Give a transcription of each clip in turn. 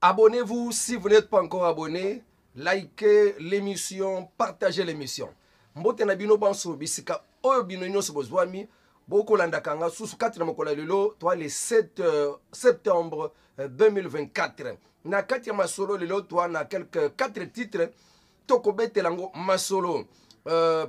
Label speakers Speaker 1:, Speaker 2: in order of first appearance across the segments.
Speaker 1: Abonnez-vous si vous n'êtes pas encore abonné. Likez l'émission, partagez l'émission. Mbote na bino banso bisika oyo bino nyonso bozwami boko landakanga susu kati na mokola lelo toi le 7 septembre 2024. Na kati ya masolo lelo toi na quelques 4 titres toko betelango masolo.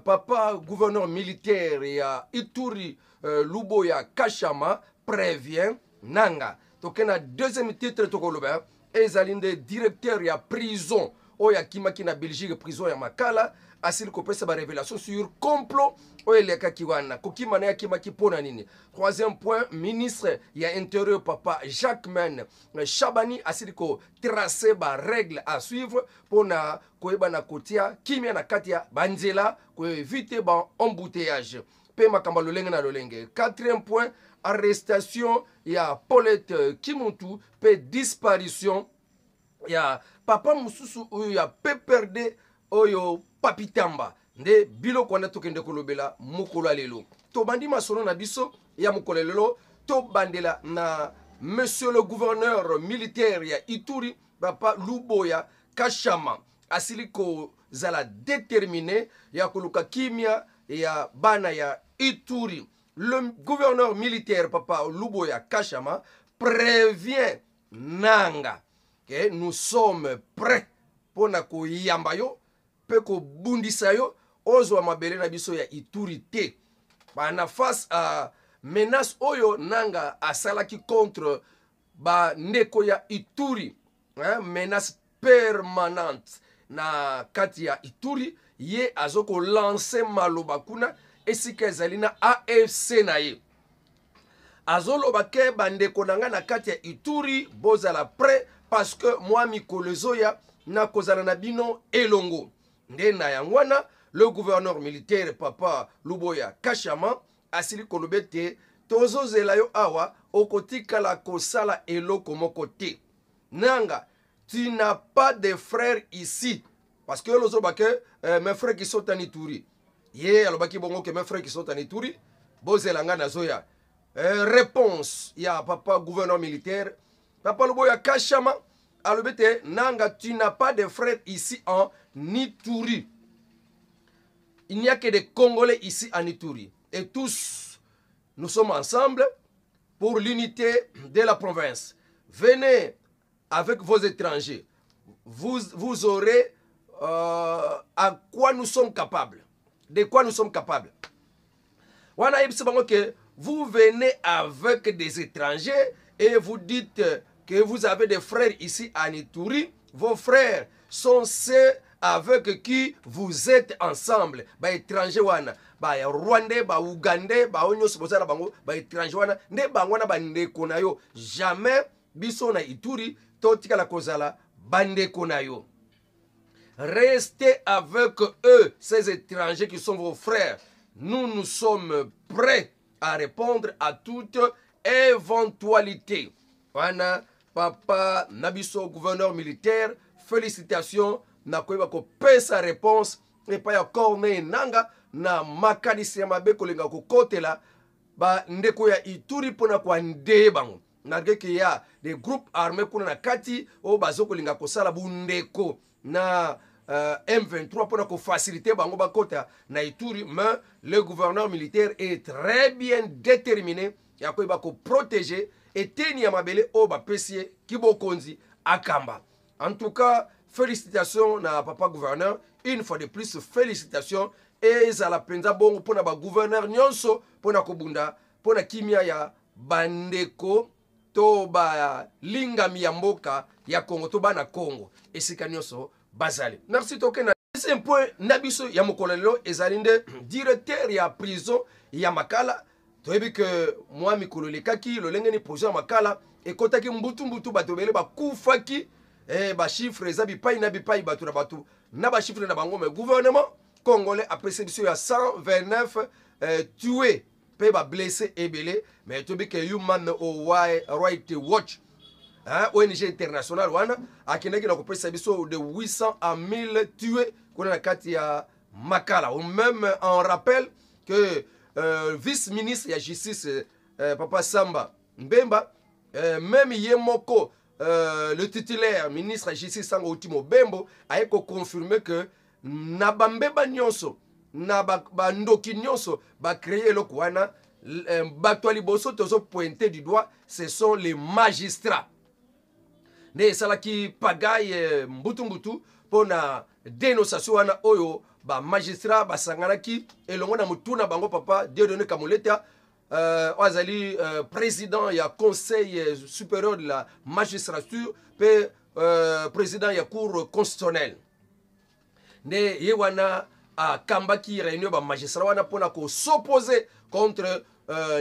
Speaker 1: Papa gouverneur militaire ya Ituri Luboya Kashama prévient Nanga. Tokena deuxième titre toko loba ezalinde directeur ya prison oya kimaki na Belgique prison ya Makala asili kopesa ba révélation sur complot oya leka kiwana kokima na ya kimaki pona nini. Troisième point, ministre ya intérieur papa Jacques Men Chabani asili ko tracer ba règle à suivre pona koyeba na kotia kimia na katia banzela ko éviter ba embouteillage pe makamba lolenge na lolenge. Quatrième point, arrestation ya Paulette Kimuntu pe disparition ya papa mususu oyo ya peperde oyo papitamba nde biloko wana tokende kolobela mokolo lelo tobandi masolo na biso ya mokolo lelo tobandela na monsieur le gouverneur militaire ya Ituri papa Luboya Kashama asili kozala déterminé ya koluka kimia ya bana ya Ituri. Le gouverneur militaire papa Luboya Kashama prévient Nanga que nous sommes prêts pour na ko yamba yo pe ko bundisa yo ozwa mabele na biso ya Ituri te bana face à menace oyo Nanga asalaki contre ba ndeko ya Ituri, menace permanente na kati ya Ituri ye azoko lancer maloba kuna esika ezali na AFC na ye azoloba ke bandeko nanga na kati ya Ituri bozala prêt parce que moi mikolo zoya na kozala na bino elongo nde na yangwana. Le gouverneur militaire papa Luboya Kashama asili kolobe te tozozela yo awa okotikala kosala eloko moko te. Nanga, tu n'as pas de frères ici parce que lozoba ke mes frères qui sont en Ituri ye alobaki bongo ke mes frères qui sont en Ituri bozela nga na zoya. Réponse ya papa gouverneur militaire papa Luboya Kashama alobete Nanga, tu n'as pas de frères ici en Ituri. Il n'y a que des Congolais ici en Ituri et tous nous sommes ensemble pour l'unité de la province. Venez avec vos étrangers, vous aurez à quoi nous sommes capables. De quoi nous sommes capables. Vous venez avec des étrangers et vous dites que vous avez des frères ici en Ituri. Vos frères sont ceux avec qui vous êtes ensemble. Ba étranger wana, ba Rwandais, ba Ougandais, ba onyo sibozala bango, ba étranger wana, ne bangwana ba ndeko na yo. Jamais biso na Ituri totika la kozala bandeko na yo. Restez avec eux, ces étrangers qui sont vos frères. Nous sommes prêts à répondre à toute éventualité. Wana papa Nabiso, gouverneur militaire, félicitations. Na koyeba ko pesa réponse et pas ya Corneille Nanga na makanisi ya mabe kolinga ko kotela ba ndeko ya Ituri pona kwa ndebango nage ke ya des groupes armés kuna na kati o bazo kolinga ko sala bundeko na M23 pona ko faciliter bango bakota na Ituri. Mais le gouverneur militaire est très bien déterminé ya koyeba ko protéger et teni ya mabele o ba pesie kibokonzi akamba. En tout cas, félicitations na papa gouverneur. Une fois de plus, félicitations. Et za la penza bongo pona ba gouverneur nyonso pona kobunda pona kimia ya bandeko to ba linga miyamboka ya Congo to bana Congo esika nyonso bazali. Merci tokena. C'est un point nabiso ya mokolelo ezalinde directeur ya prison ya Makala. Toyebi que moi mikolo lekaki lolengeni prison ya Makala ekotaki mbutu batobele ba kufaki ba chiffre eza bipai na bipai batu na batu na ba chiffre na bango. Mais gouvernement congolais a précédé ya 129 tués pe ba blessés ebele. Mais tobi ke Human Rights Watch ONG international wana akinaki na kopesa biso de 800 à 1000 tués kuna na kati ya Makala. Ou même on rappelle que vice-ministre ya justice papa Samba Mbemba même Yemoko le titulaire ministre de justice Sango Utimo Bembo a confirmé que Nabambeba Nyonso, Nabandoki Nyonso, va créer le Kouana, Batouali Bosso, tozo pointé du doigt, ce sont les magistrats. Ne salaki pagaille mbutu pour na dénonciation wana oyo ba magistrat ba sanganaki elongo na mutuna bango papa Dieudonné Kamoleta Oazali président ya conseil supérieur de la magistrature pe président ya cour constitutionnelle ne yewana a kambaki réunion ba magistrat wana pona ko s'opposer contre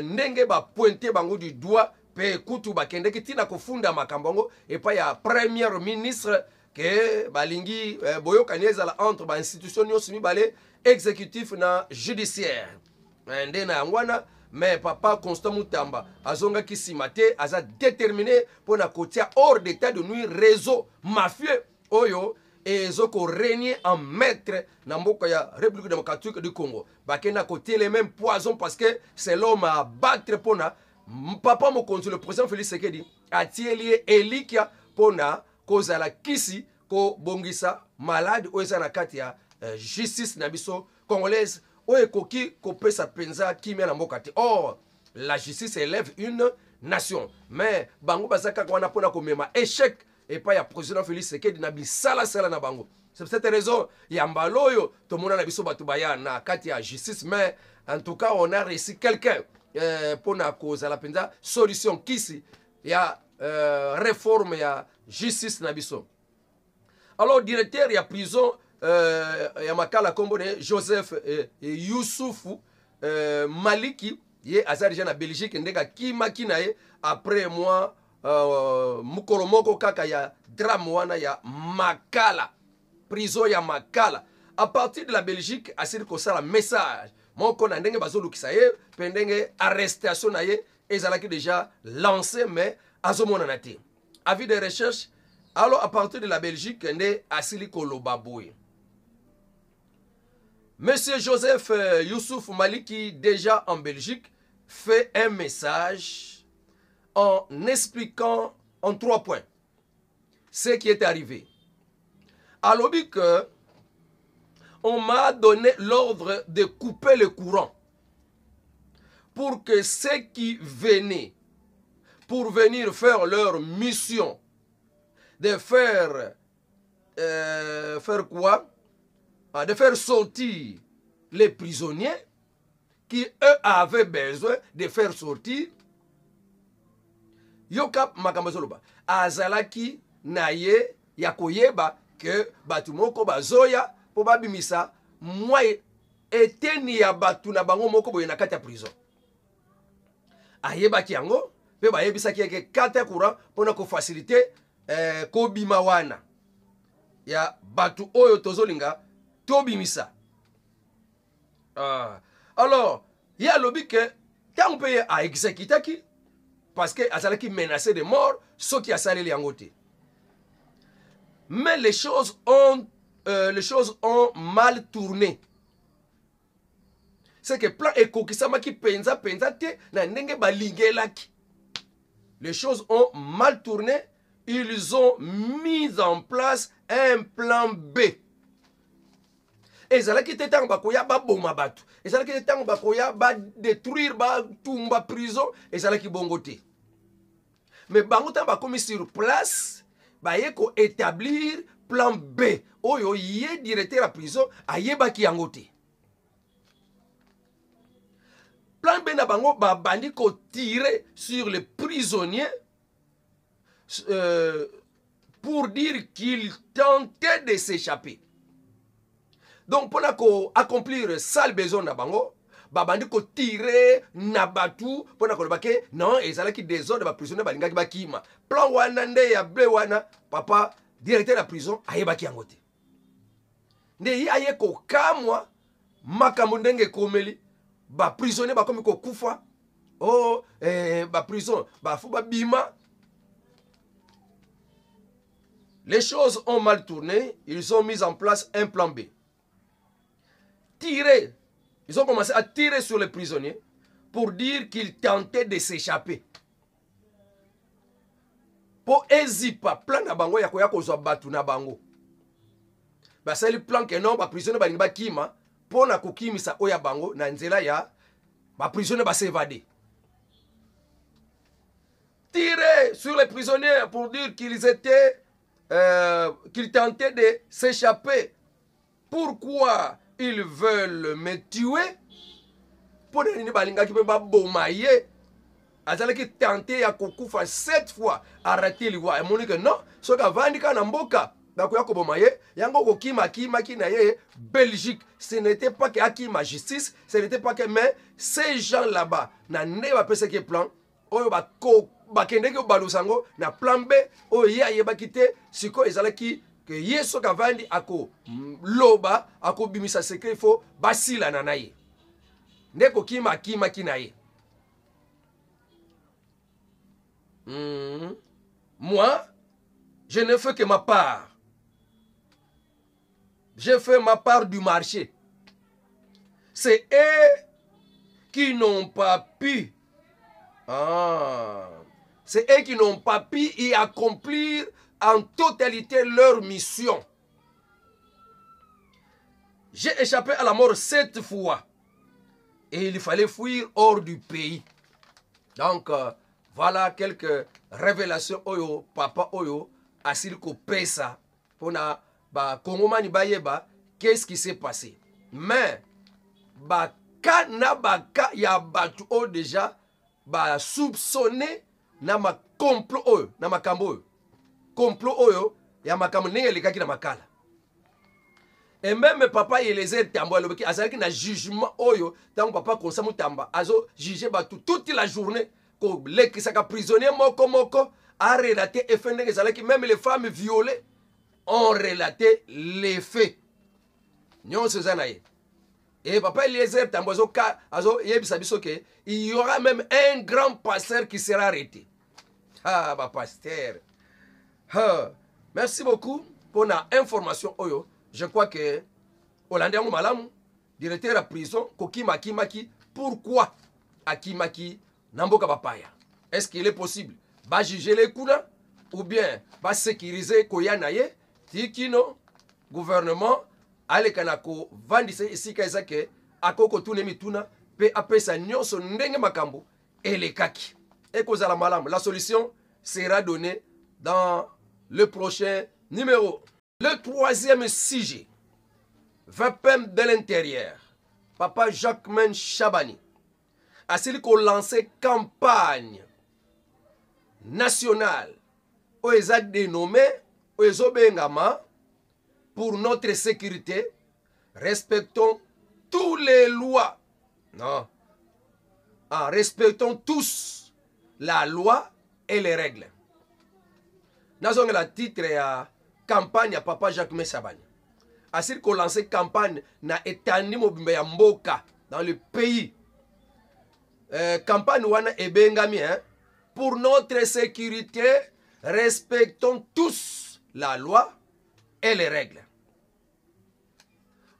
Speaker 1: ndenge ba pointer bango du doigt pe kutu bakendeki tina kofunda makambongo et pas ya premier ministre que balingi boyokani ezala entre ba institution nyonso mibale exécutif na judiciaire nde na ngwana mais papa Constant Mutamba azongaki nsima te aza déterminé mpona kotia hors d'état de nuire réseau mafieux oyo ezoko régner en maître na mboka ya République démocratique du Congo bakenda kotie les mêmes poisons parce que c'est l'homme à battre mpona papa mokonzi le président Félix Tshisekedi atieli elikia mpona kozala kisi ko bongisa malade oyo eza na kati ya justice na biso congolaise oyo ekoki kopesa penza kimia na mboka te. Or la justice élève une nation mais bango baza kaka wana mpona komema échec epai ya président Félix Tshisekedi na bisalasala na bango. C'est cette raison ya mbala oyo tomona na biso bato baya na kati ya justice mais en tout cas on a réussi quelqu'un mpona kozala penza solution kisi ya réforme ya justice na biso. Alors directeur ya prison ya makala kombo ne Joseph Youssoufu Maliki ye aza déjà na Belgique ndeka kimaki na ye après moi mukolo moko kaka ya drame wana ya makala prison ya makala à partir de la Belgique asili kosala message moko na ndenge bazolukisa ye pe ndenge arrestation na ye ezalaki déjà lancé mais azomona te avis de recherche. Alors à partir de la Belgique nde asili koloba boye Monsieur Joseph Youssouf Maliki déjà en Belgique fait un message en expliquant en 3 points ce qui est arrivé. Alors que on m'a donné l'ordre de couper le courant pour que ceux qui venaient pour venir faire leur mission de faire quoi? De faire sortir les prisonniers qui eux avaient besoin de faire sortir. Yokap makambazoloba azalaki naye ya koyeba que batumoko bazoya po babimisa mwa eteni ya batu na bango moko boye na kati ya prison. Ayebaki yango pe bayebisaki yeke kata ya courant pona ko faciliter ko bima wana ya batu oyo tozolinga tobimisa. Alors il y a lobby que quand on peut à exécuter parce que azalaki menacé de mort ce qui a salé les angoté. Mais les choses ont mal tourné. C'est que plan ekokisama ki penza te na ndenge balingelaki. Les choses ont mal tourné. Ils ont mis en place un plan B. Ezalaki te tango bakoya ba boma batu. Ezalaki te tango bakoya ba détruire ba tumba prison. Ezalaki bongo te. Mais bango tango bakomi sur place, ba yeko établir plan B. Oyo yé directeur la prison ayebaki yango te. Plan B na bango ba bandi ko tirer sur les prisonniers pour dire qu'ils tentaient de s'échapper. Donc pour accomplir ça le besoin na bango, babandi ko tirer na batu pour que non ezalaki désordre ba prisonnier balingaki bakima. Plan wana nde ya ble wana papa directeur de la prison ayebaki yango te. Nde aye ko kamwa makambo ndenge komeli ba prisonnier ba komi ko kufa. Oh ba prison ba fu ba bima. Les choses ont mal tourné, ils ont mis en place un plan B. Tirer, ils ont commencé à tirer sur les prisonniers pour dire qu'ils tentaient de s'échapper. po ezipa plan na bango ya koya kozwa batu na bango. Basali plan ke non ba prisonnier balingi bakima po na kokimisa oya bango na nzela ya ba prisonnier ba s'évader. Tirer sur les prisonniers pour dire qu'ils étaient qu'ils tentaient de s'échapper. Pourquoi ils veulent me tuer? Pour ne balinga ki ba bomaye. Azala ki tenté ya kokufa 7 fois arrêter liwa. Et monique non, so ka vandika na mboka. Bakoya ko bomaye, yango ko kima na ye Belgique. Ce n'était pas que akima justice, ce n'était pas que mais ces gens là-bas na ne ba pese ki plan oyo ba ko bakende ki balusango na plan B oyo ye bakite siko ezalaki que yeso kavandi ako loba ako bimisa secret fo basila na naye ndeko kima kinaye. Moi je ne fais que ma part. J'ai fait ma part du marché. C'est eux qui n'ont pas pu. C'est eux qui n'ont pas pu y accomplir en totalité leur mission. J'ai échappé à la mort 7 fois. Et il fallait fuir hors du pays. Donc, voilà quelques révélations. Oyo, papa Oyo, asil ko pesa. Pona, ba, Kongomani bayeba, qu'est-ce qui s'est passé? Mais, baka na baka ya batu o déjà, ba soupçonné na ma complot oyo, na makambo oyo. Complot oyo, ya makambo nenge lekaki na makala. Et même papa Eliezer Tambo alobaki azalaki na jugement oyo, tant papa konsamu tamba, azo juger batu toute la journée, ko lekisaka prisonnier moko a relaté et fait nenge même les femmes violées ont relaté les faits. Nyon Sezanaye. Et papa Eliezer Tambo azo yebisa biso ke il y aura même un grand pasteur qui sera arrêté. Ah, bah pasteur. Merci beaucoup pour l'information oyo. Je crois que Hollandais Malam, directeur de la prison, Kokimaki, pourquoi Akimaki Namboka Papaya? Est-ce qu'il est possible de juger les coups ou bien de sécuriser Koyanaye, Tikino, gouvernement, Alekanako, Vandise, ici Kaizake, Akoko Tunemituna, PAP Sanyoso Ndenge Makambo, et les Kaki. Et Kozala Malam, la solution sera donnée dans le prochain numéro. Le troisième sujet, VPM de l'intérieur, Papa Jacquemain Chabani, a celui qu'on lancé campagne nationale, où ils ont dénommé, où ils ont bengama, pour notre sécurité, respectons toutes les lois. Non. Respectons tous la loi et les règles. Nous avons le titre à campagne à Papa Jacquemain Chabani. Asile qu'on lance campagne na etani mobimba ya mboka dans le pays. Campagne wana ebengami pour notre sécurité, respectons tous la loi et les règles.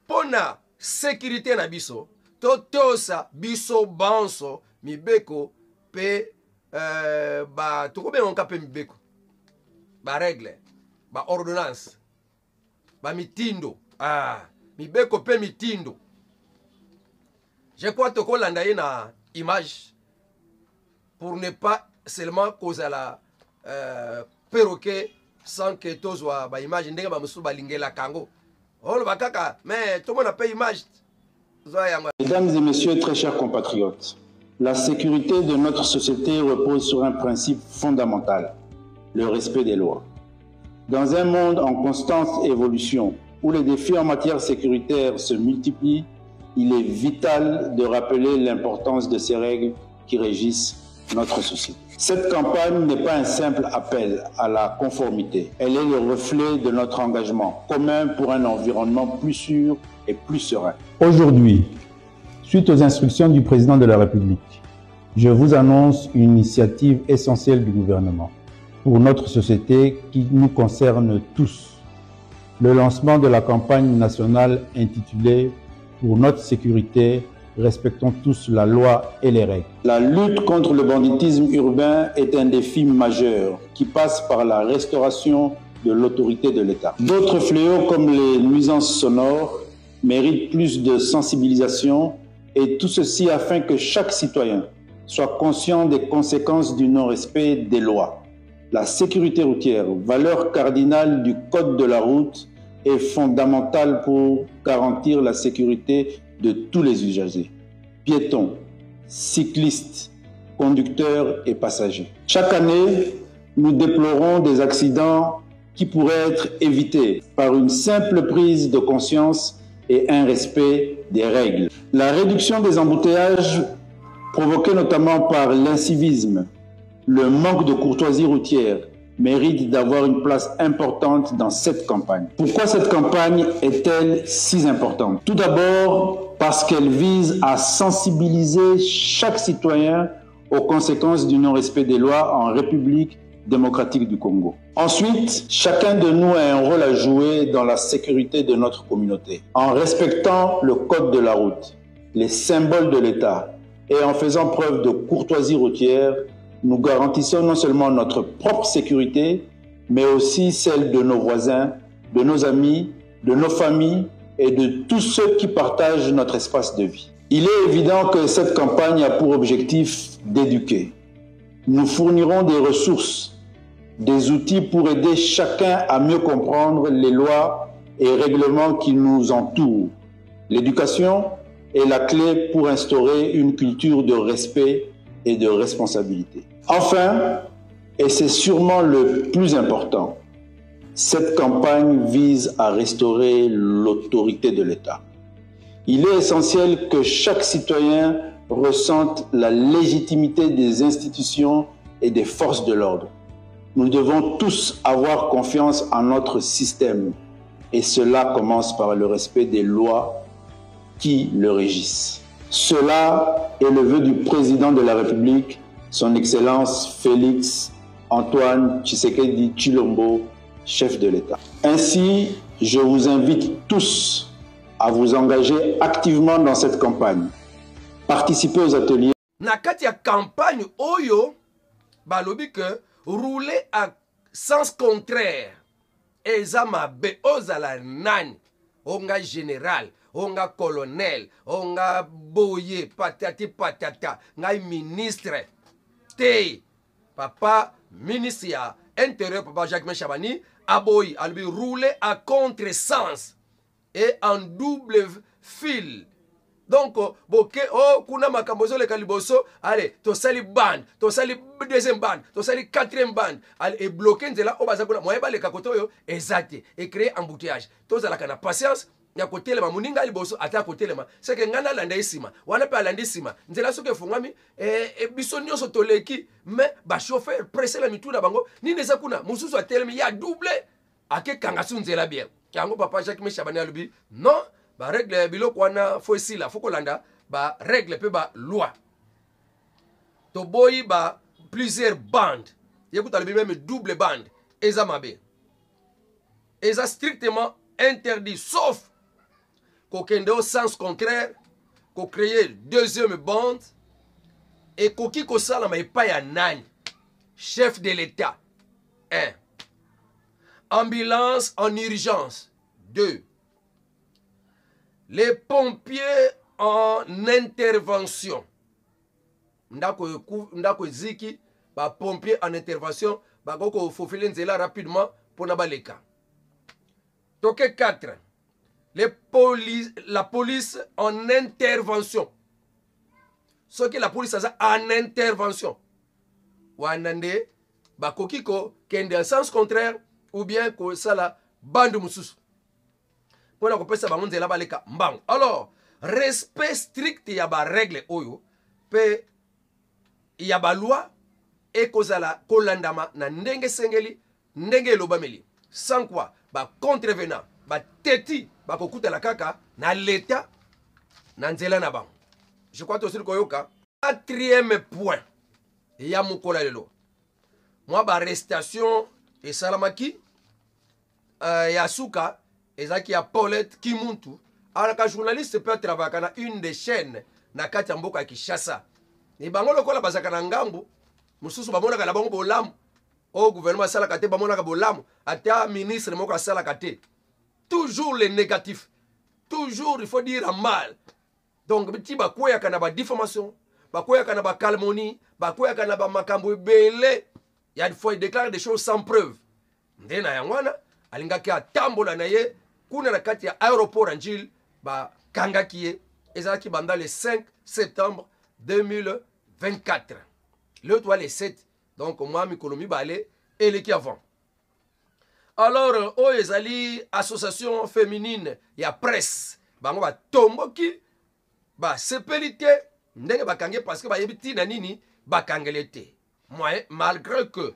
Speaker 1: Pour la sécurité na biso, totosa biso banso mibeko pe ba tukobe onka pe mibeko. Ba règle, ba ordonnance, ba mitindo, mibeko pe mitindo. Je crois que tu as une image pour ne pas seulement cause à la perroquet sans que tu sois ba image ndenge ba musu ba lingela kango. Oh le bakaka, mais tout le monde a pas image.
Speaker 2: Mesdames et messieurs, très chers compatriotes, la sécurité de notre société repose sur un principe fondamental: le respect des lois. Dans un monde en constante évolution, où les défis en matière sécuritaire se multiplient, il est vital de rappeler l'importance de ces règles qui régissent notre société. Cette campagne n'est pas un simple appel à la conformité. Elle est le reflet de notre engagement commun pour un environnement plus sûr et plus serein. Aujourd'hui, suite aux instructions du président de la République, je vous annonce une initiative essentielle du gouvernement pour notre société qui nous concerne tous. Le lancement de la campagne nationale intitulée « Pour notre sécurité, respectons tous la loi et les règles. La lutte contre le banditisme urbain est un défi majeur qui passe par la restauration de l'autorité de l'État. D'autres fléaux comme les nuisances sonores méritent plus de sensibilisation et tout ceci afin que chaque citoyen soit conscient des conséquences du non-respect des lois. La sécurité routière, valeur cardinale du code de la route, est fondamentale pour garantir la sécurité de tous les usagers, piétons, cyclistes, conducteurs et passagers. Chaque année, nous déplorons des accidents qui pourraient être évités par une simple prise de conscience et un respect des règles. La réduction des embouteillages provoqués notamment par l'incivisme, le manque de courtoisie routière, mérite d'avoir une place importante dans cette campagne. Pourquoi cette campagne est-elle si importante? Tout d'abord parce qu'elle vise à sensibiliser chaque citoyen aux conséquences du non-respect des lois en République démocratique du Congo. Ensuite, chacun de nous a un rôle à jouer dans la sécurité de notre communauté, en respectant le code de la route, les symboles de l'État et en faisant preuve de courtoisie routière. Nous garantissons non seulement notre propre sécurité, mais aussi celle de nos voisins, de nos amis, de nos familles et de tous ceux qui partagent notre espace de vie. Il est évident que cette campagne a pour objectif d'éduquer. Nous fournirons des ressources, des outils pour aider chacun à mieux comprendre les lois et règlements qui nous entourent. L'éducation est la clé pour instaurer une culture de respect et de responsabilité. Enfin, et c'est sûrement le plus important, cette campagne vise à restaurer l'autorité de l'État. Il est essentiel que chaque citoyen ressente la légitimité des institutions et des forces de l'ordre. Nous devons tous avoir confiance en notre système et cela commence par le respect des lois qui le régissent. Cela est le vœu du président de la République, son Excellence Félix Antoine Tshisekedi Tshilombo, chef de l'État. Ainsi, je vous invite tous à vous engager activement dans cette campagne. Participez aux ateliers.
Speaker 1: Nakati ya campagne oyo, balobi que rouler à sens contraire, eza mabe ozala nani, onga général, onga colonel, onga boye, patati patata, ngai ministre. Te, papa, ministre ya intérieur, papa Jacques Chabani, aboyi, albi rouler à contresens et en double fil. Donc, boke, oh, kuna makambozo le kaliboso, allez, to sali band, to sali deuxième band, to sali quatrième band, allez, et bloquer nzela, obazakuna, moyeba le kakoto yo, exacte, et créer embouteillage. To zala na patience, ya kotelema muninga liboso ata kotelema seke ngana landa isima wana pe alanda isima nzela soke fungami biso nyonso toleki mais ba chauffeur pressé la mituna bango nini eza kuna mususu atelemi ya double ake kanga su nzela bien yango papa Jacques Chabani alubi non ba règle biloko wana fo esila fo kolanda ba règle pe ba loi to boyi ba plusieurs bandes yekuta alubi même double bande eza mabe eza strictement interdit sauf kokende au sens contraire, ko créer deuxième bande et koki ko sala ma epai ya nani chef de l'État. 1. Ambulance en urgence. 2. Les pompiers en intervention. Ndako ziki ba pompiers en intervention ba ko fofile nzela rapidement pour na baleka. Toke 4. La police en intervention. Ce que la police a en intervention. Wanande, bakokiko, kende en sens contraire, ou bien ko sala bande musus. Pour la compétition, ba monze la baleka mbang. Alors, respect strict ya ba règle oyo, pe ya ba loi, et kozala kolandama na ndenge sengeli, ndenge lobameli. Sans quoi, ba contrevenant, ba teti, ba kokuta la kaka, na l'État, na nzela na bang. Je crois que c'est le koyoka. 4e point. Ya mukola lelo. Moi, ba arrestation et salamaki, ya suka, et ça qui a Paulette Kimuntu. Alors qu'un journaliste peut travailler dans une des chaînes na kati ya mboka ya Kinshasa. Ni bango lokola bazaka na ngambu, mususu bamonaka na bango bolamu. Au gouvernement salaka te bamonaka bolamu, ata ministre moko salaka te. Toujours le négatif. Toujours il faut dire mal. Donc petit bakoya kana ba diffamation, bakoya kana ba calomnie, bakoya kana ba makambo belé. Il y a des fois il déclare des choses sans preuve. Ndena yangwana alingaki atambola na ye kuna na kati ya aéroport Anjil ba kangaki ye ezalaki banda le 5 septembre 2024. Le toit les 7. Donc moi mikolo mibale eleki avant. Alors oyo ezali association féminine ya presse bango ba tomboki ba sepelite ndenge bakange parce que ba yebiti na nini bakangele te. Moi malgré que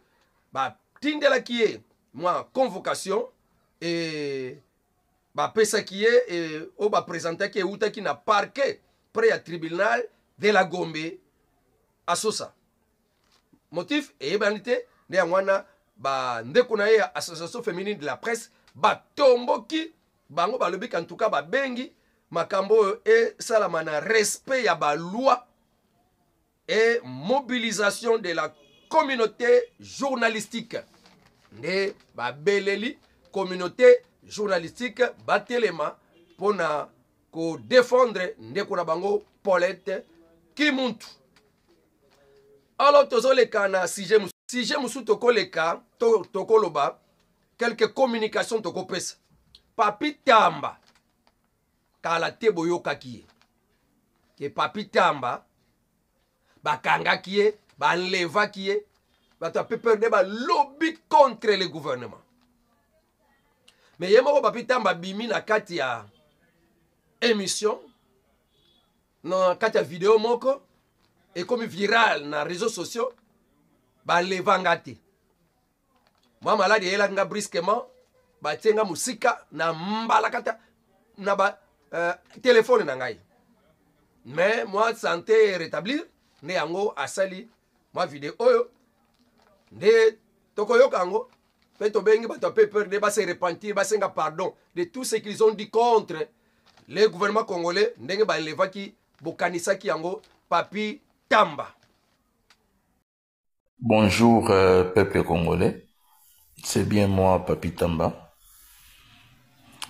Speaker 1: ba tindela ki ye moi convocation et ba pesa ki ye et o ba présenter ki uta ki na parquet près à tribunal de la Gombe à Sosa. Motif et banité ne ngwana ba ndeko na ye association féminine de la presse ba tomboki bango ba lobi en tout cas ba bengi makambo et salamana respect ya ba loi et mobilisation de la communauté journalistique ne ba beleli communauté journalistique batelema pona ko défendre ndeko na bango Paulette Kimuntu. Alors tozoleka na sujet musu tokoleka tokoloba quelques communications tokopesa. Papi Tamba kala te boyokaki ye ke Papi Tamba bakangaki ye banlevaki ye bato apeperde ba lobby contre le gouvernement. Mais ye moko Papi Tamba bimi na kati ya émission na kati ya vidéo moko et comme viral na réseaux sociaux balevanga te. Moi malade elanga brusquement batenga musika na mbala kata na ba téléphone na ngai. Mais moi santé rétablir ne yango asali moi vidéo oyo de tokoyoka yango pe to bengi bato pe peur de ba se repentir ba senga pardon de tout ce qu'ils ont dit contre le gouvernement congolais ndenge ba levaki bokanisaki yango Papi Tamba.
Speaker 3: Bonjour peuple congolais, c'est bien moi Papi Tamba.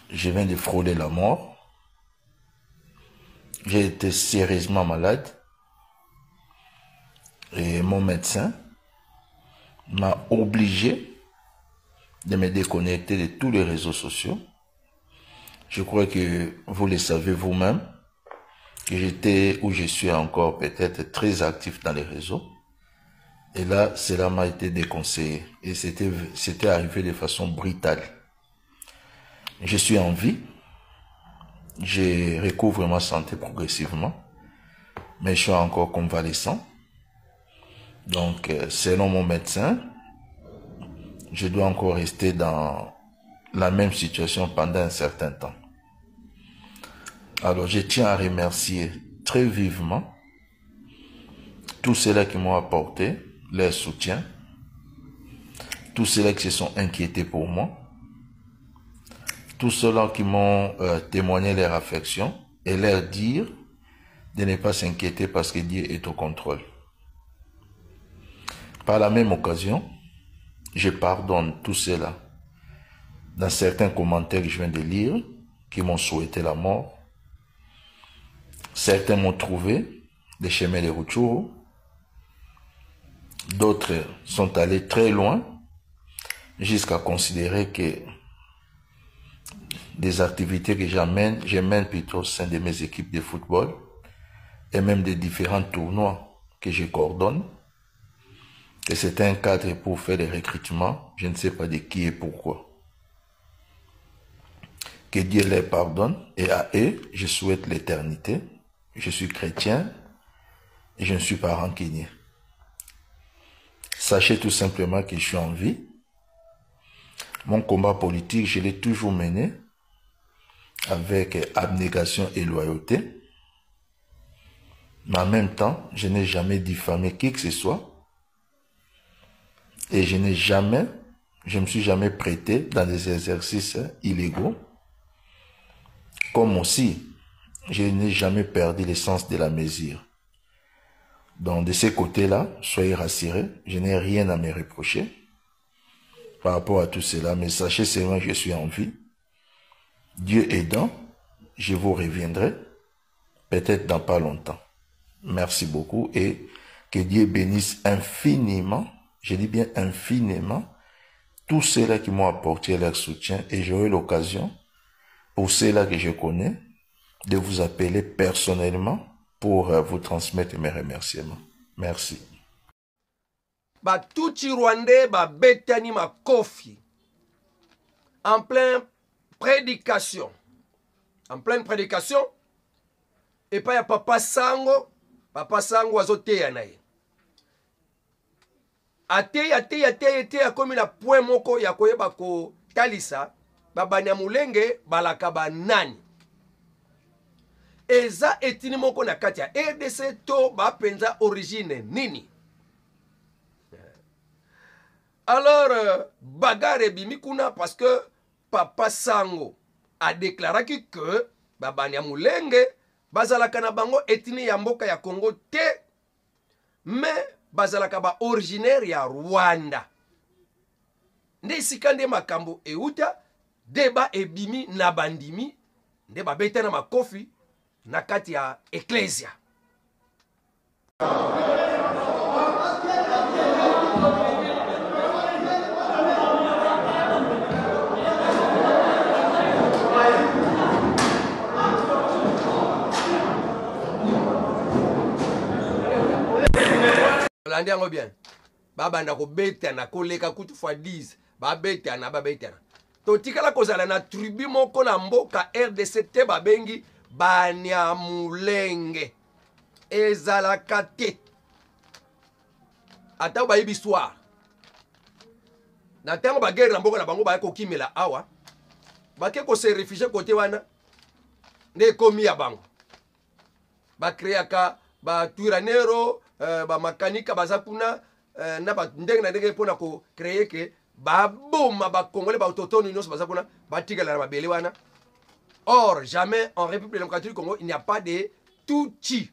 Speaker 3: Je viens de frôler la mort. J'ai été sérieusement malade et mon médecin m'a obligé de me déconnecter de tous les réseaux sociaux. Je crois que vous le savez vous-même que j'étais ou je suis encore peut-être très actif dans les réseaux. Et là, cela m'a été déconseillé. Et c'était arrivé de façon brutale. Je suis en vie. Je recouvre ma santé progressivement. Mais je suis encore convalescent. Donc, selon mon médecin, je dois encore rester dans la même situation pendant un certain temps. Alors, je tiens à remercier très vivement tous ceux-là qui m'ont apporté leur soutien, tous ceux-là qui se sont inquiétés pour moi, tous ceux-là qui m'ont témoigné leur affection et leur dire de ne pas s'inquiéter parce que Dieu est au contrôle. Par la même occasion, je pardonne tous ceux-là dans certains commentaires que je viens de lire qui m'ont souhaité la mort. Certains m'ont trouvé des chemins de Rutshuru. D'autres sont allés très loin jusqu'à considérer que des activités que je mène plutôt au sein de mes équipes de football et même des différents tournois que je coordonne. Et c'est un cadre pour faire des recrutements, je ne sais pas de qui et pourquoi. Que Dieu les pardonne et à eux, je souhaite l'éternité. Je suis chrétien et je ne suis pas rancunier. Sachez tout simplement que je suis en vie. Mon combat politique, je l'ai toujours mené avec abnégation et loyauté. Mais en même temps, je n'ai jamais diffamé qui que ce soit. Et je me suis jamais prêté dans des exercices illégaux. Comme aussi, je n'ai jamais perdu le sens de la mesure. Donc, de ces côtés-là, soyez rassurés, je n'ai rien à me reprocher par rapport à tout cela, mais sachez seulement que je suis en vie. Dieu aidant, je vous reviendrai, peut-être dans pas longtemps. Merci beaucoup et que Dieu bénisse infiniment, je dis bien infiniment, tous ceux-là qui m'ont apporté leur soutien et j'aurai l'occasion, pour ceux-là que je connais, de vous appeler personnellement pour vous transmettre mes remerciements. Merci.
Speaker 1: Batuchi Rwandais, betani makofi. En pleine prédication. En pleine prédication. Et pas ya Papa Sango azoteya na ye. Ateya komi na point moko ya koyeba ko talisa, Banyamulenge balaka banani. Eza etini moko na kati ya RDC to bapenza origine nini. Alors, bagarre bimikuna parce que Papa Sango a déclaré que Banyamulenge bazalaka na bango etini ya mboka ya Congo te, mais bazalaka ba originaire ya Rwanda. Nde sikande makambo euta, deba ebimi na bandimi, nde babeta na makofi na kati ya Ecclesia. Landiango bien. Baba na ko betana ko leka kutu fois 10. Ba betana. To tikala kozala na tribu moko na mboka RDC te babengi Banyamulenge. Ezalaka te. Ata ba yebi histoire. Na tango ba guerre na mboka na bango ba ko kimela awa. Ba ke ko se réfugier côté wana. Ne komi ya bango. Ba créaka ba tuiranero ba makanika bazakuna na ba ndenge na ndenge pona ko créer que ba boma ba congolais ba autochtone nyonso bazakuna batikala na mabele wana. Or jamais en République démocratique du Congo il n'y a pas de Tutsi.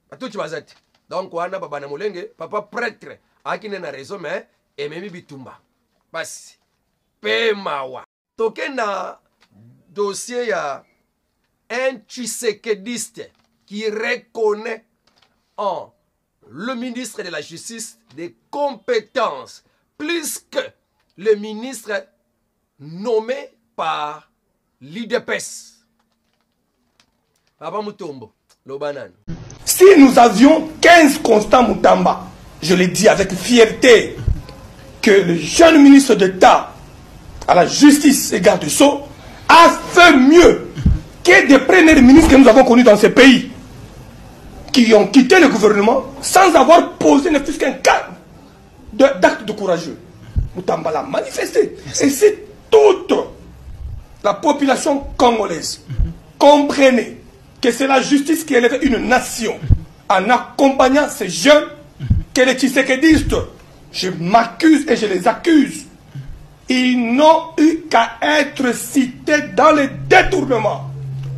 Speaker 1: Ba Tutsi bazati. Donc wana ba Banyamulenge papa prêtre akine na raison mais ememi bitumba. Basi pemawa. Tokena dossier ya un Tshisekediste qui reconnaît en le ministre de la Justice des compétences plus que le ministre nommé par l'IDPS. Papa Mutombo, Lobanan.
Speaker 4: Si nous avions 15 Constant Mutamba, je le dis avec fierté, que le jeune ministre d'État à la justice et garde sceaux a fait mieux que des premiers ministres que nous avons connus dans ce pays, qui ont quitté le gouvernement sans avoir posé ne fût qu'un cas d'acte de courageux. Mutamba l'a manifesté. Et si toute la population congolaise comprenait que c'est la justice qui élève une nation en accompagnant ces jeunes, que les Tshisekedistes, je m'accuse et je les accuse, ils n'ont eu qu'à être cités dans les détournements.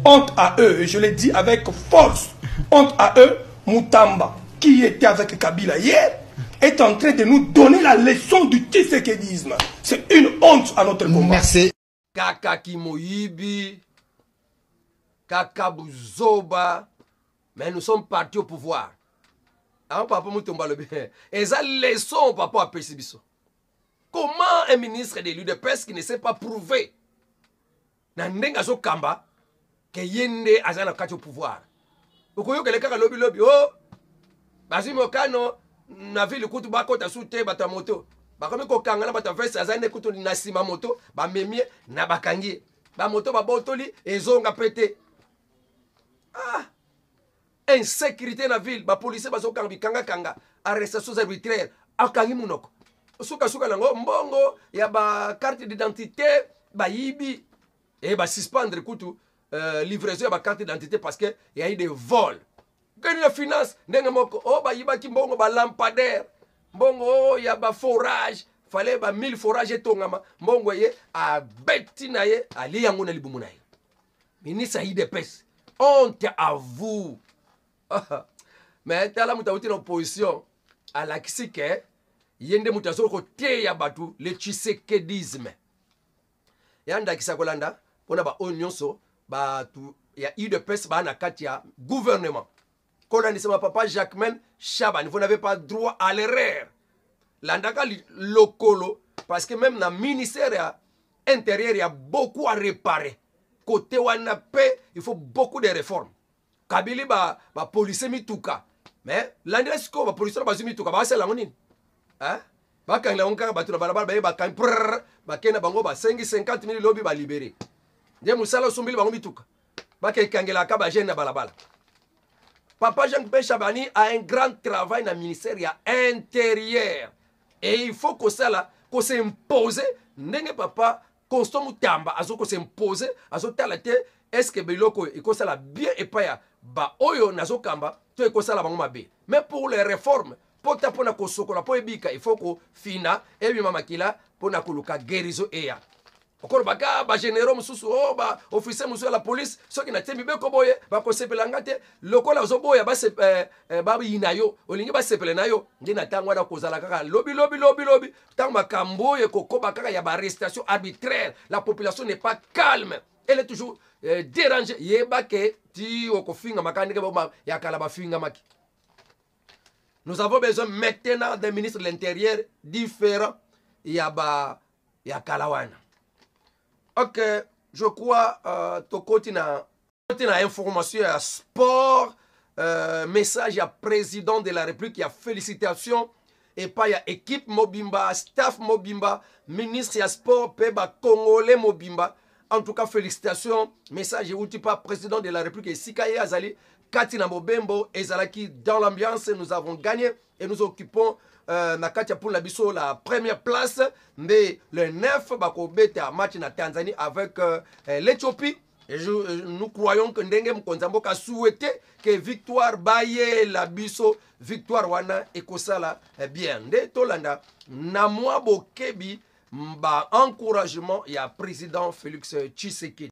Speaker 4: Honte à eux, et je le dis avec force, honte à eux. Mutamba, qui était avec Kabila hier, est en train de nous donner la leçon du tshisekedisme. C'est une honte à notre combat.
Speaker 5: Merci.
Speaker 1: Kaka Kimoyibi, Kaka Buzoba, mais nous sommes partis au pouvoir. Ah, papa Mutomba le bien. Et ça, leçon, papa, à Pessibiso. Comment un ministre de l'UDPS qui ne s'est pas prouvé, Nandenga Kamba, que Yende Azana Kati au pouvoir? Okoyo keleka ka lobby lobby oh basi mokano na ville kutu bakota sute bata moto bakomi ko kangana bata veste azane kutu na sima moto ba memie na bakangi ba moto ba botoli ezonga pété. Ah, insécurité na ville ba policier bazo kanga arrestation arbitraire akangi munoko suka nango mbongo ya ba carte d'identité ba yibi et ba suspendre kutu livraison de carte d'identité parce qu'il y a eu des vols. Quand la finance, oh, bah, il y a ba lampadaire, bongo, il y a ba forage, fallait ba 1000 forages et tongama, bongo, a betinaye, a lianguna libumunaye. ministre ya IDPS. Honte à vous. Mais tala mutauti na opposition à la kisike yende mutazo kote ya batu le tshisekedisme. Yanda kisakolanda pona ba onyonso batu ya IDPS ba na kati ya gouvernement. Quand on dit ma papa Jacquemain Chaban, vous n'avez pas droit à l'erreur. L'andaka locolo, parce que même dans le ministère intérieur, il y a beaucoup à réparer. Côté Wanapé, il faut beaucoup de réformes. Kabili ba police mituka. Mais l'andresko ba police ba mituka ba c'est la monine. Hein? Ba quand la onka ba tu ba ba kan ba kena bango ba 50 000 lobby ba libéré. Nde musala sombili bango mituka. Ba ke kangela ka ba jeune na balabala. Papa Jean-Pierre Chabani a un grand travail dans le ministère intérieur. Et il faut que ça s'impose. N'est papa constant mutamba azo ko s'impose azo talate est-ce que biloko iko sala bien et pas ba oyo nazo kamba to iko sala bango mabe. Mais pour les réformes pour ta pona ko sokola po ebika il faut ko fina et mama kila pona kuluka guérison eya. Okoro baka ba généraux mususu o ba officier mususu la police soki na tembi be ko boye ba ko sepelanga te lokola zo boya ba se ba inayo olingi ba sepele nayo ndina tangwa da kozala kaka lobby tang makambo ye kokoba kaka ya ba arrestation arbitraire. La population n'est pas calme, elle est toujours dérangée yeba ke ti okofinga makandike ba ya kala ba finga maki. Nous avons besoin maintenant d'un ministre de l'Intérieur différent ya kalawana. Ok, je crois tokoti na information à sport, message à président de la République, il y a félicitations et pas il y a équipe Mobimba, staff Mobimba, ministre à sport, peba congolais Mobimba. En tout cas, félicitations, message outil pas président de la République et Sikaye Azali, Katina Mobembo, Ezalaki dans l'ambiance, nous avons gagné et nous occupons Nakatia pour la biso la première place. Mais le 9 bakobete à match na Tanzanie avec l'Éthiopie. Et nous croyons que Ndenge Mkonzambo a souhaité que victoire baye la biso victoire wana ekosala bien. Nde tolanda na mwa bokebi ba encouragement ya président Félix Tshisekedi.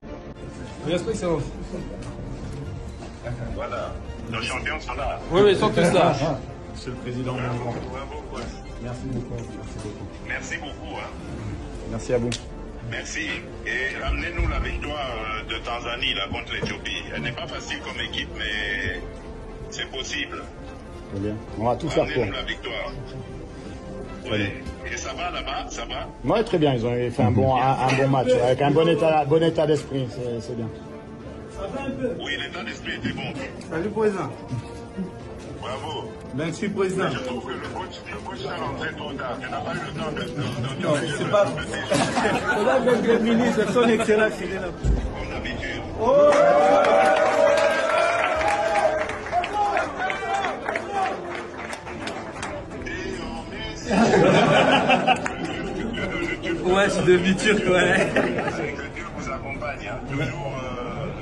Speaker 5: Voilà, nos champions sont là.
Speaker 6: Oui, ils sont tous là.
Speaker 5: Monsieur le Président. Bravo.
Speaker 6: Merci beaucoup.
Speaker 5: Merci beaucoup. Hein.
Speaker 6: Merci à vous.
Speaker 5: Merci. Et ramenez-nous la victoire de Tanzanie là, contre l'Éthiopie. Elle n'est pas facile comme équipe, mais c'est possible.
Speaker 6: Très bien. On va tout faire pour.
Speaker 5: Ramenez-nous la victoire. Oui. Et ça va là-bas, ça va?
Speaker 6: Oui, très bien. Ils ont fait un bon match avec un bon état d'esprit. C'est bien.
Speaker 5: Oui, l'état d'esprit était bon.
Speaker 6: Salut, président.
Speaker 5: Bravo.
Speaker 6: Merci, président.
Speaker 5: Je trouve que le coach s'est rentré trop tard. Tu n'as pas eu le temps de...
Speaker 6: Non, c'est pas... C'est là que le ministre, son excellence, il est là.
Speaker 5: Comme d'habitude.
Speaker 6: Ouais, c'est demi-turc, ouais.
Speaker 5: Que Dieu vous accompagne. Hein. Toujours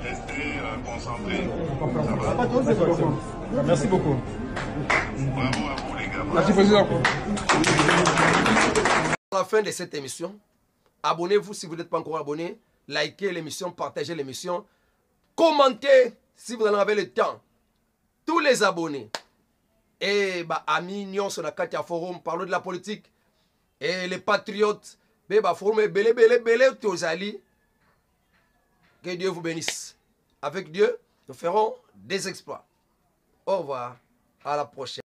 Speaker 5: rester concentré.
Speaker 6: Merci beaucoup.
Speaker 5: Bravo à vous les gars.
Speaker 6: Merci, président.
Speaker 1: À la fin de cette émission, abonnez-vous si vous n'êtes pas encore abonné, likez l'émission, partagez l'émission, commentez si vous en avez le temps. Tous les abonnés et amis Nyon sur la Katia Forum, parlons de la politique et les patriotes, forum belé tozali. Que Dieu vous bénisse. Avec Dieu, nous ferons des exploits. Au revoir, à la prochaine.